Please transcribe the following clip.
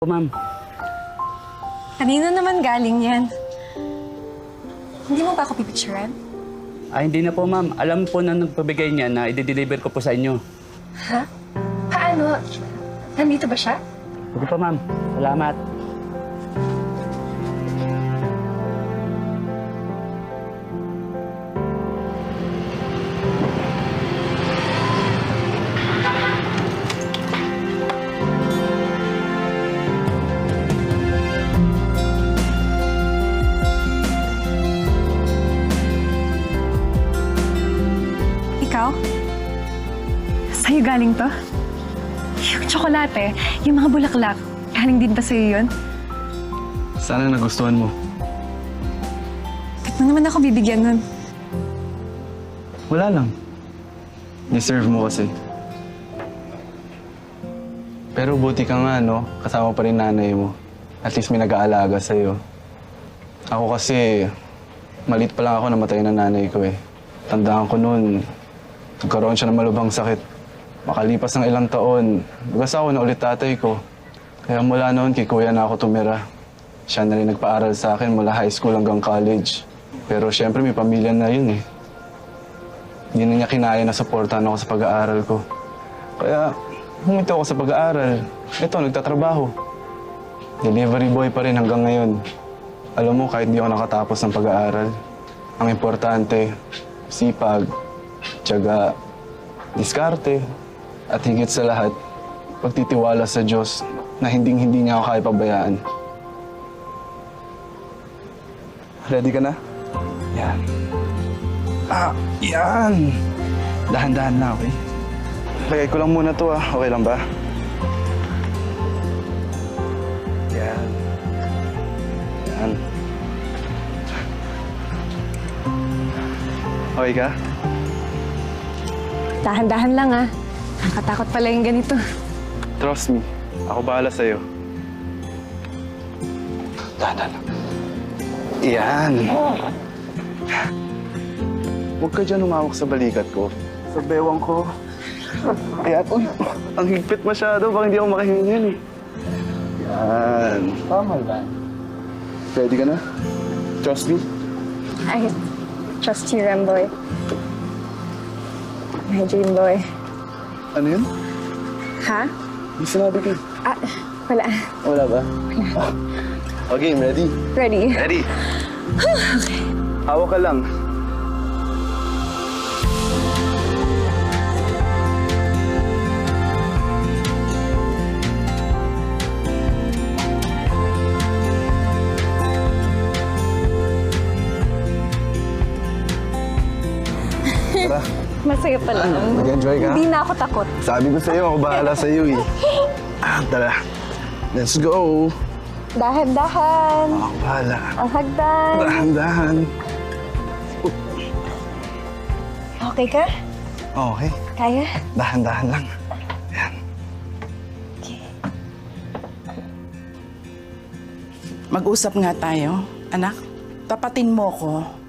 Po, ma'am. Kanino naman galing yan? Hindi mo ba ako pipicturean? Hindi na po, ma'am. Alam po na nagpabigay niya na i-deliver ko po sa inyo. Ha? Paano? Nandito ba siya? Sige po, ma'am. Salamat. Ikaw? Sa'yo galing to? Yung tsokolate, yung mga bulaklak, galing din ba sa'yo yun? Sana nagustuhan mo. Ba't mo naman ako bibigyan nun? Wala lang. Deserve mo kasi. Pero buti ka nga, no? Kasama pa rin nanay mo. At least may nag-aalaga sa'yo. Ako kasi, maliit pa lang ako namatay na nanay ko eh. Tandaan ko noon, nagkaroon siya ng malubhang sakit. Makalipas ng ilang taon, nag-asawa na ulit tatay ko. Kaya mula noon, kay kuya na ako tumira. Siya na rin nagpaaral sa akin mula high school hanggang college. Pero syempre may pamilya na yun eh. Hindi na niya kinaya na supportahan ako sa pag-aaral ko. Kaya huminto ako sa pag-aaral. Ito, nagtatrabaho. Delivery boy pa rin hanggang ngayon. Alam mo, kahit hindi ako nakatapos ng pag-aaral, ang importante, sipag, tiyaga, diskarte, at higit sa lahat, pagtitiwala sa Diyos na hinding-hindi niya ako kaya pabayaan. Ready ka na? Yan. Yan! Dahan-dahan na, okay? Lagay ko lang muna to, Okay lang ba? Yan. Yan. Okay ka? Dahan-dahan lang Nakatakot pala yung ganito. Trust me. Ako bahala sa'yo. Dahan-dahan lang. Yan. Huwag ka dyan humawak sa balikat ko. Sa bewang ko. Ayan. Uy, ang higpit masyado. Baka hindi ako makahingan eh. Yan. Tama ba? Ready ka na? Trust me? I trust you, Remboy. My dream boy. Ano yun? Ha? Hindi sinabi ko. Wala. Wala ba? Okay, ready? Ready? Ready. Okay. Hawak ka lang. Tara. Masaya pala. Nag-enjoy ka? Hindi na ako takot. Sabi ko sa'yo, ako bahala sa'yo eh. Tara. Let's go. Dahan-dahan. Ako bahala. Ang hagdan. Dahan-dahan. Okay ka? Okay. Kaya? Dahan-dahan lang. Yan. Mag-usap nga tayo, anak. Tapatin mo ko.